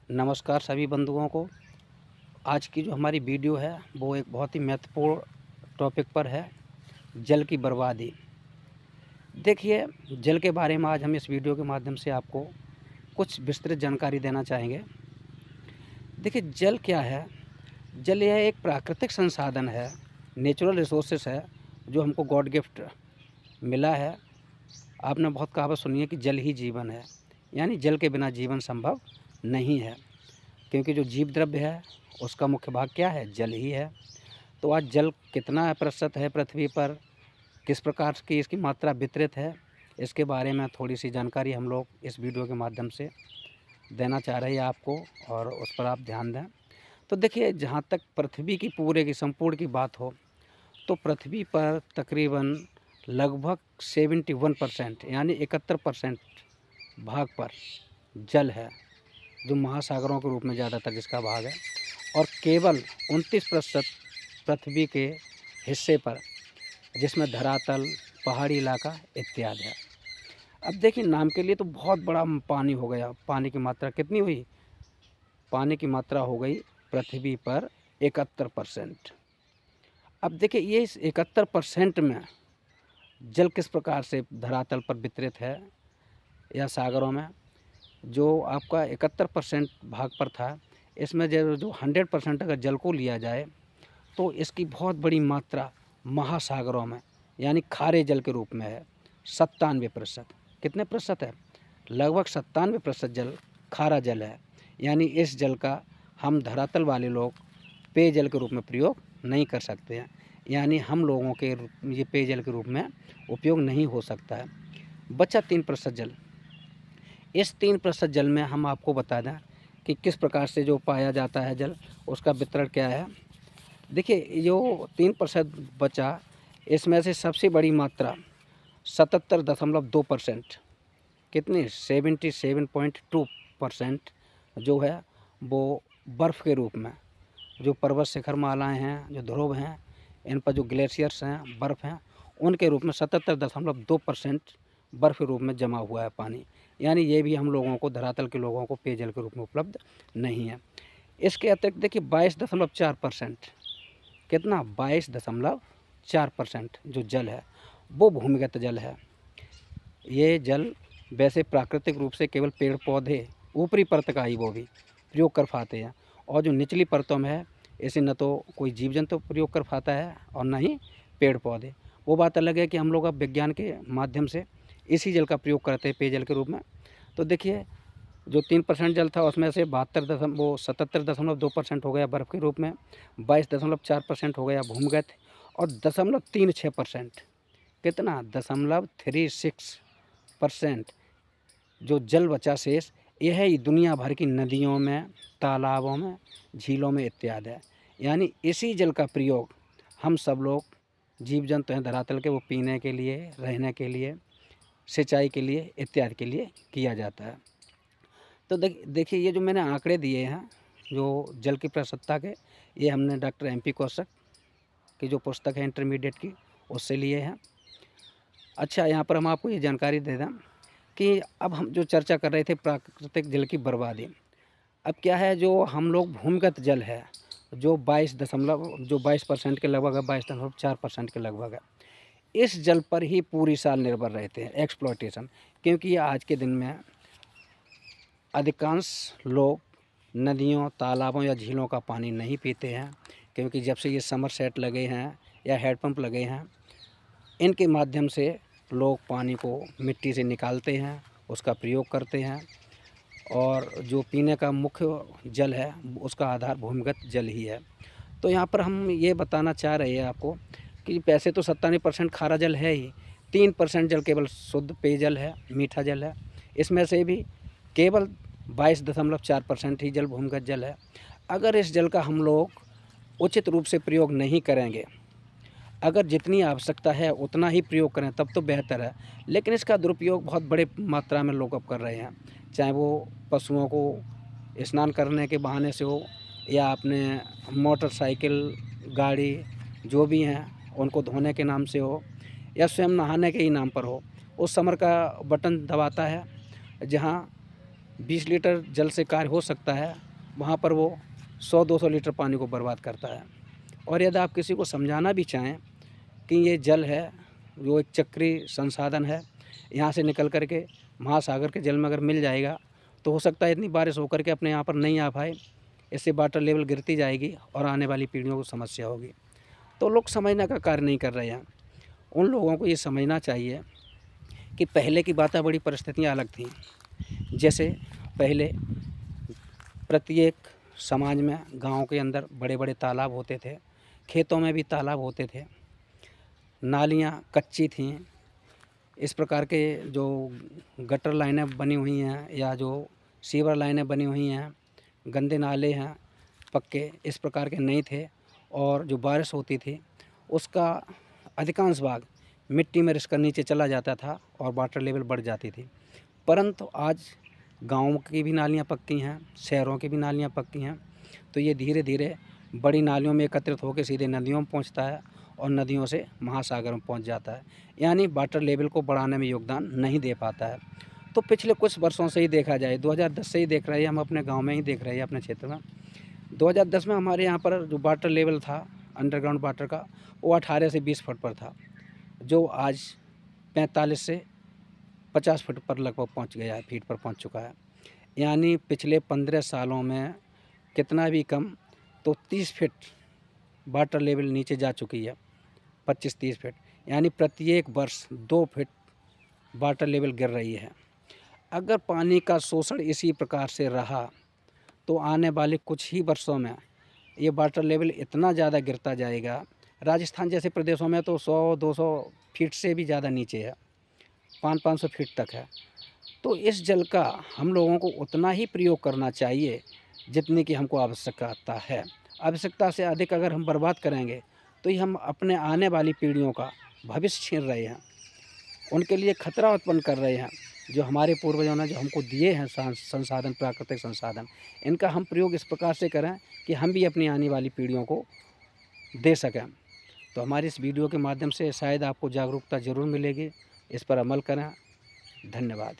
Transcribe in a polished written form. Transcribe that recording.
नमस्कार सभी बंधुओं को। आज की जो हमारी वीडियो है वो एक बहुत ही महत्वपूर्ण टॉपिक पर है, जल की बर्बादी। देखिए, जल के बारे में आज हम इस वीडियो के माध्यम से आपको कुछ विस्तृत जानकारी देना चाहेंगे। देखिए, जल क्या है? जल यह एक प्राकृतिक संसाधन है, नेचुरल रिसोर्सेस है, जो हमको गॉड गिफ्ट मिला है। आपने बहुत कहावत सुनी है कि जल ही जीवन है, यानी जल के बिना जीवन संभव नहीं है, क्योंकि जो जीव द्रव्य है उसका मुख्य भाग क्या है? जल ही है। तो आज जल कितना प्रतिशत है पृथ्वी पर, किस प्रकार की इसकी मात्रा वितरित है, इसके बारे में थोड़ी सी जानकारी हम लोग इस वीडियो के माध्यम से देना चाह रहे हैं आपको, और उस पर आप ध्यान दें। तो देखिए, जहाँ तक पृथ्वी की पूरे की संपूर्ण की बात हो, तो पृथ्वी पर तकरीबन लगभग 71% यानी 71% भाग पर जल है, जो महासागरों के रूप में ज़्यादातर जिसका भाग है, और केवल 29% पृथ्वी के हिस्से पर, जिसमें धरातल, पहाड़ी इलाका इत्यादि है। अब देखिए, नाम के लिए तो बहुत बड़ा पानी हो गया। पानी की मात्रा कितनी हुई? पानी की मात्रा हो गई पृथ्वी पर 71%। अब देखिए, ये इस 71% में जल किस प्रकार से धरातल पर वितरित है या सागरों में। जो आपका 71% भाग पर था, इसमें जो 100% अगर जल को लिया जाए, तो इसकी बहुत बड़ी मात्रा महासागरों में यानी खारे जल के रूप में है। 97%। कितने प्रतिशत है? लगभग 97% जल खारा जल है। यानी इस जल का हम धरातल वाले लोग पेयजल के रूप में प्रयोग नहीं कर सकते हैं, यानी हम लोगों के ये पेयजल के रूप में उपयोग नहीं हो सकता है। बचा 3% जल। इस 3% जल में हम आपको बता दें कि किस प्रकार से जो पाया जाता है जल, उसका वितरण क्या है। देखिए, जो 3% बचा, इसमें से सबसे बड़ी मात्रा 77.2%, कितनी? 77.2% जो है वो बर्फ़ के रूप में, जो पर्वत शिखर मालाएँ हैं, जो ध्रुव हैं, इन पर जो ग्लेशियर्स हैं, बर्फ़ हैं, उनके रूप में 77.2% बर्फ़ के रूप में जमा हुआ है पानी। यानी ये भी हम लोगों को, धरातल के लोगों को पेयजल के रूप में उपलब्ध नहीं है। इसके अतिरिक्त देखिए 22.4%, कितना? 22.4% जो जल है वो भूमिगत जल है। ये जल वैसे प्राकृतिक रूप से केवल पेड़ पौधे ऊपरी परत का ही वो भी प्रयोग कर पाते हैं, और जो निचली परतों में है, इसे न तो कोई जीव जंतु प्रयोग कर पाता है और न ही पेड़ पौधे। वो बात अलग है कि हम लोग अब विज्ञान के माध्यम से इसी जल का प्रयोग करते हैं पेयजल के रूप में। तो देखिए, जो 3% जल था उसमें से 77.2% हो गया बर्फ़ के रूप में, 22.4% हो गया भूमिगत, और 0.36%, कितना? 0.36% जो जल बचा शेष, यह है दुनिया भर की नदियों में, तालाबों में, झीलों में इत्यादि है। यानी इसी जल का प्रयोग हम सब लोग, जीव जंतु हैं धरातल के, वो पीने के लिए, रहने के लिए, सिंचाई के लिए इत्यादि के लिए किया जाता है। तो देखिए, ये जो मैंने आंकड़े दिए हैं जो जल की प्रतिशतता के, ये हमने डॉक्टर MP कौशिक की जो पुस्तक है इंटरमीडिएट की, उससे लिए हैं। अच्छा, यहाँ पर हम आपको ये जानकारी दे दें कि अब हम जो चर्चा कर रहे थे प्राकृतिक जल की बर्बादी। अब क्या है, जो हम लोग भूमिगत जल है, जो 22% के लगभग है, 22.4% के लगभग है, इस जल पर ही पूरी साल निर्भर रहते हैं, एक्सप्लॉयटेशन। क्योंकि ये आज के दिन में अधिकांश लोग नदियों, तालाबों या झीलों का पानी नहीं पीते हैं, क्योंकि जब से ये समर सेट लगे हैं या हैंडपम्प लगे हैं, इनके माध्यम से लोग पानी को मिट्टी से निकालते हैं, उसका प्रयोग करते हैं, और जो पीने का मुख्य जल है उसका आधार भूमिगत जल ही है। तो यहाँ पर हम ये बताना चाह रहे हैं आपको कि वैसे तो 97% खारा जल है ही, 3% जल केवल शुद्ध पेयजल है, मीठा जल है। इसमें से भी केवल 22.4% ही जल भूमिगत जल है। अगर इस जल का हम लोग उचित रूप से प्रयोग नहीं करेंगे, अगर जितनी आवश्यकता है उतना ही प्रयोग करें, तब तो बेहतर है। लेकिन इसका दुरुपयोग बहुत बड़े मात्रा में लोग अब कर रहे हैं, चाहे वो पशुओं को स्नान करने के बहाने से हो, या अपने मोटरसाइकिल, गाड़ी जो भी हैं उनको धोने के नाम से हो, या स्वयं नहाने के ही नाम पर हो। उस समर का बटन दबाता है, जहाँ 20 लीटर जल से कार्य हो सकता है, वहाँ पर वो 100-200 लीटर पानी को बर्बाद करता है। और यदि आप किसी को समझाना भी चाहें कि ये जल है, जो एक चक्रीय संसाधन है, यहाँ से निकल कर के महासागर के जल में अगर मिल जाएगा तो हो सकता है इतनी बारिश होकर के अपने यहाँ पर नहीं आ पाए, इससे वाटर लेवल गिरती जाएगी और आने वाली पीढ़ियों को समस्या होगी। तो लोग समझने का कार्य नहीं कर रहे हैं। उन लोगों को ये समझना चाहिए कि पहले की वातावरणीय परिस्थितियाँ अलग थीं। जैसे पहले प्रत्येक समाज में, गाँव के अंदर बड़े बड़े तालाब होते थे, खेतों में भी तालाब होते थे, नालियाँ कच्ची थीं। इस प्रकार के जो गटर लाइनें बनी हुई हैं या जो सीवर लाइनें बनी हुई हैं, गंदे नाले हैं पक्के, इस प्रकार के नहीं थे। और जो बारिश होती थी उसका अधिकांश भाग मिट्टी में रिस कर नीचे चला जाता था और वाटर लेवल बढ़ जाती थी। परंतु आज गाँव की भी नालियाँ पक्की हैं, शहरों की भी नालियाँ पक्की हैं, तो ये धीरे धीरे बड़ी नालियों में एकत्रित होकर सीधे नदियों में पहुँचता है और नदियों से महासागर में पहुँच जाता है, यानी वाटर लेवल को बढ़ाने में योगदान नहीं दे पाता है। तो पिछले कुछ वर्षों से ही देखा जाए, 2010 से ही देख रहे हैं, हम अपने गाँव में ही देख रहे हैं, अपने क्षेत्र में 2010 में हमारे यहाँ पर जो वाटर लेवल था अंडरग्राउंड वाटर का, वो 18 से 20 फुट पर था, जो आज 45 से 50 फुट पर लगभग पहुँच गया है, फीट पर पहुँच चुका है। यानी पिछले 15 सालों में कितना भी कम तो 30 फीट वाटर लेवल नीचे जा चुकी है, 25-30 फीट, यानी प्रत्येक वर्ष 2 फीट वाटर लेवल गिर रही है। अगर पानी का शोषण इसी प्रकार से रहा तो आने वाले कुछ ही वर्षों में ये वाटर लेवल इतना ज़्यादा गिरता जाएगा, राजस्थान जैसे प्रदेशों में तो 100-200 फीट से भी ज़्यादा नीचे है, 500-500 फीट तक है। तो इस जल का हम लोगों को उतना ही प्रयोग करना चाहिए जितनी कि हमको आवश्यकता है। आवश्यकता से अधिक अगर हम बर्बाद करेंगे तो ये हम अपने आने वाली पीढ़ियों का भविष्य छीन रहे हैं, उनके लिए खतरा उत्पन्न कर रहे हैं। जो हमारे पूर्वजों ने जो हमको दिए हैं संसाधन, प्राकृतिक संसाधन, इनका हम प्रयोग इस प्रकार से करें कि हम भी अपनी आने वाली पीढ़ियों को दे सकें। तो हमारी इस वीडियो के माध्यम से शायद आपको जागरूकता ज़रूर मिलेगी, इस पर अमल करें। धन्यवाद।